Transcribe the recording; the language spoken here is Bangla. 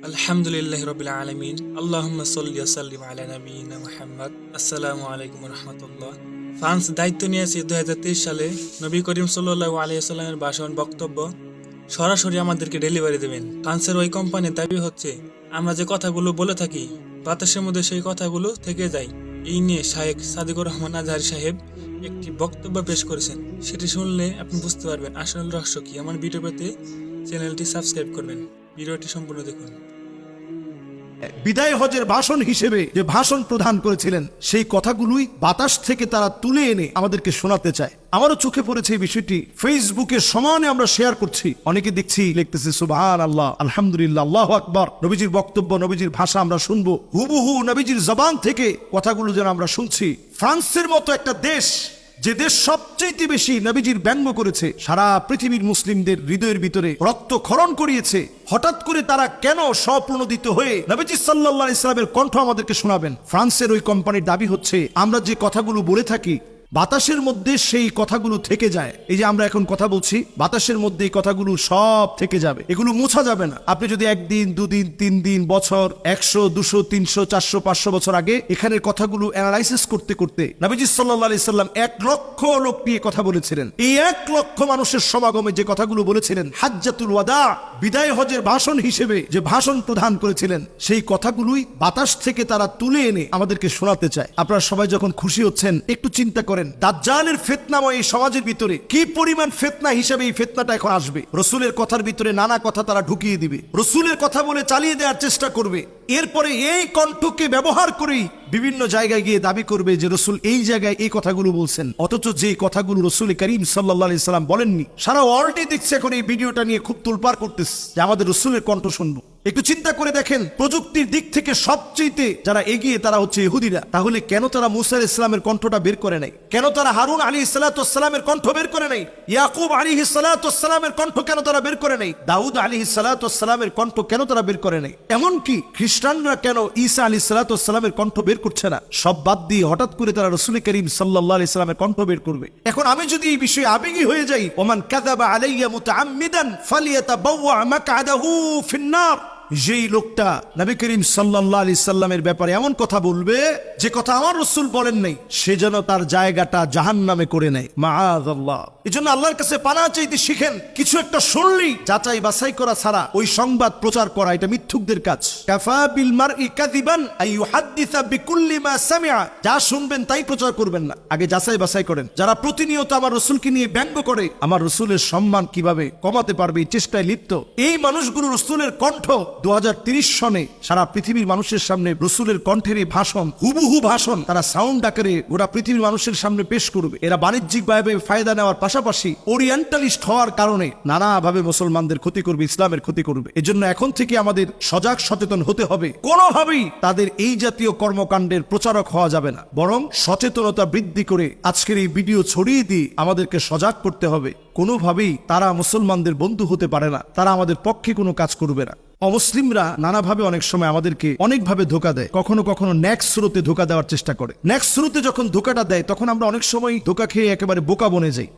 আলহামদুলিল্লাহি রাব্বিল আলামিন আল্লাহুম্মা সাল্লি ওয়া সাল্লিম আলা নাবিয়িনা মুহাম্মদ। আসসালামু আলাইকুম ওয়া রাহমাতুল্লাহ। ফ্রান্স দায়িত্ব নিয়েছে 2023 সালে নবী করিম সাল্লাল্লাহু আলাইহি সাল্লামের ভাষণ বক্তব্য সরাসরি আমাদেরকে ডেলিভারি দেবেন। ফ্রান্সের ওই কোম্পানির দাবি হচ্ছে আমরা যে কথাগুলো বলে থাকি বাতাসের মধ্যে সেই কথাগুলো থেকে যায়। এই নিয়ে শায়েখ সাদিকুর রহমান আজহারী সাহেব একটি বক্তব্য পেশ করেছেন, সেটি শুনলে আপনি বুঝতে পারবেন আসল রহস্য কি। আমার ভিডিও পেতে চ্যানেলটি সাবস্ক্রাইব করবেন, ভিডিওটি সম্পূর্ণ দেখুন। বিদায় হজের ভাষণ হিসেবে যে ভাষণ প্রদান করেছিলেন সেই কথাগুলোই বাতাস থেকে তারা তুলে এনে আমাদেরকে শোনাতে চায়। আমারও চোখে পড়েছে এই বিষয়টি, ফেসবুকে সমানে আমরা শেয়ার করছি, অনেকে দেখছি লিখতেছে সুবহানাল্লাহ, আলহামদুলিল্লাহ, আল্লাহু আকবার। নবীজির বক্তব্য, নবীজির ভাষা আমরা শুনবো, হুবহু নবীজির জবান থেকে কথাগুলো যেন আমরা শুনছি। ফ্রান্সের মতো একটা দেশ, যে দেশ সবচেয়ে বেশি নবীজির ব্যঙ্গ করেছে, সারা পৃথিবীর মুসলিমদের হৃদয়ের ভিতরে রক্তক্ষরণ করিয়েছে, হঠাৎ করে তারা কেন স্বপ্রণোদিত হয়ে নবীজি সাল্লাল্লাহু আলাইহি সাল্লামের কণ্ঠ আমাদেরকে শোনাবেন? ফ্রান্সের ওই কোম্পানির দাবি হচ্ছে আমরা যে কথাগুলো বলে থাকি বাতাসের মধ্যে সেই কথাগুলো থেকে যায়। এই যে আমরা এখন কথা বলছি, বাতাসের মধ্যে এই কথাগুলো সব থেকে যাবে, এগুলো মোছা যাবে না। আপনি যদি একদিন, দুদিন, 3 দিন, বছর, 100, 200, 300, 400, 500 বছর আগে এখানের কথাগুলো অ্যানালাইসিস করতে করতে নবীজি সাল্লাল্লাহু আলাইহি সাল্লাম 1 লক্ষ লোক নিয়ে কথা বলেছিলেন। এই 1 লক্ষ মানুষের সমাগমে যে কথাগুলো বলেছিলেন, হাজ্জাতুল ওয়াদা, বিদায় হজের ভাষণ হিসেবে যে ভাষণ প্রদান করেছিলেন, সেই কথাগুলোই বাতাস থেকে তারা তুলে এনে আমাদেরকে শোনাতে চায়। আপনারা সবাই যখন খুশি হচ্ছেন একটু চিন্তা করেন, দাজ্জালের ফিতনাময় এই সমাজের ভিতরে কি পরিমাণ ফিতনা হিসেবে এই ফিতনাটা এখন আসবে। রসুলের কথার ভিতরে নানা কথা তারা ঢুকিয়ে দিবে, রসুলের কথা বলে চালিয়ে দেওয়ার চেষ্টা করবে। এরপরে এই কণ্ঠকে ব্যবহার করেই বিভিন্ন জায়গায় গিয়ে দাবি করবে যে রসুল এই জায়গায় এই কথাগুলো বলছেন, অথচ যে কথাগুলো রসুল করিম সাল্লাল্লাহু আলাইহি সাল্লাম বলেননি। সারা ওয়ার্ল্ডে দেখছে এখন এই ভিডিওটা নিয়ে খুব তোলপাড় করতেছে যে আমাদের রসুলের কণ্ঠ শুনবো। একটু চিন্তা করে দেখেন, প্রযুক্তির দিক থেকে সবচেয়ে যারা এগিয়ে তারা হচ্ছে ইহুদিরা। তাহলে কেন তারা মুসা আলাইহিস সালামের কণ্ঠটা বের করে নাই? কেন তারা হারুন আলাইহিস সালামের কণ্ঠ বের করে নাই? ইয়াকুব আলাইহিস সালামের কণ্ঠ কেন তারা বের করে নাই? দাউদ আলাইহিস সালামের কণ্ঠ কেন তারা বের করে নাই? এমনকি খ্রিস্টানরা কেন ঈসা আলাইহিস সালামের কণ্ঠ বের করছে না? সব বাদ দিয়ে হঠাৎ করে তারা রাসূল করিম সাল্লাল্লাহু আলাইহি সাল্লামের কণ্ঠ বের করবে। এখন আমি যদি এই বিষয়ে আবেগী হয়ে যাই, ওমান কাযাবা আলাইয়া মুতাআম্মিদান ফালিয়াতাবাওয়া মাকআদাহু ফিন্নার, যেই লোকটা নবী করিম সাল্লাল্লাহু আলাইহি সাল্লামের ব্যাপারে এমন কথা বলবে যে কথা আমার রাসূল বলেন নাই, সে যেন তার জায়গাটা জাহান্নামে করে নেয়, মাআযাল্লাহ। এজন্য আল্লাহর কাছে পানাহ চাইতে শিখেন। কিছু একটা শুনলেই যাচাই বাছাই করা ছাড়া ওই সংবাদ প্রচার করা, এটা মিথ্যুকদের কাজ। কাফা বিল মারই কাযিবান আই ইউহাদ্দিসা বিকুল্লি মা সামিআ, যা শুনবেন তাই প্রচার করবেন না, আগে যাচাই বাছাই করেন। যারা প্রতিনিয়ত আমার রাসূলকে নিয়ে ব্যঙ্গ করে আমার রাসূলের সম্মান কিভাবে কমাতে পারবে এই চেষ্টায় লিপ্ত, এই মানুষগুলো রাসূলের কণ্ঠ 2030 সনে সারা পৃথিবীর মানুষের সামনে রসুলের কণ্ঠের এই ভাষণ, হুবহু ভাষণ তারা সাউন্ড আকারে গোটা পৃথিবীর মানুষের সামনে পেশ করবে। এরা বাণিজ্যিকভাবে ফায়দা নেওয়ার পাশাপাশি ওরিয়েন্টালিস্ট হওয়ার কারণে নানাভাবে মুসলমানদের ক্ষতি করবে, ইসলামের ক্ষতি করবে। এজন্য এখন থেকে আমাদের সজাগ সচেতন হতে হবে। কোনোভাবেই তাদের এই জাতীয় কর্মকাণ্ডের প্রচারক হওয়া যাবে না, বরং সচেতনতা বৃদ্ধি করে আজকের এই ভিডিও ছড়িয়ে দিয়ে আমাদেরকে সজাগ করতে হবে। কোনোভাবেই তারা মুসলমানদের বন্ধু হতে পারে না, তারা আমাদের পক্ষে কোনো কাজ করবে না। অমুসলিমরা নানাভাবে অনেক সময় আমাদেরকে অনেকভাবে ধোকা দেয়, কখনো কখনো নেক্সট স্রোতে ধোকা দেওয়ার চেষ্টা করে। নেক্সট স্রোতে যখন ধোকাটা দেয় তখন আমরা অনেক সময় ধোকা খেয়ে একেবারে বোকা বনে যাই।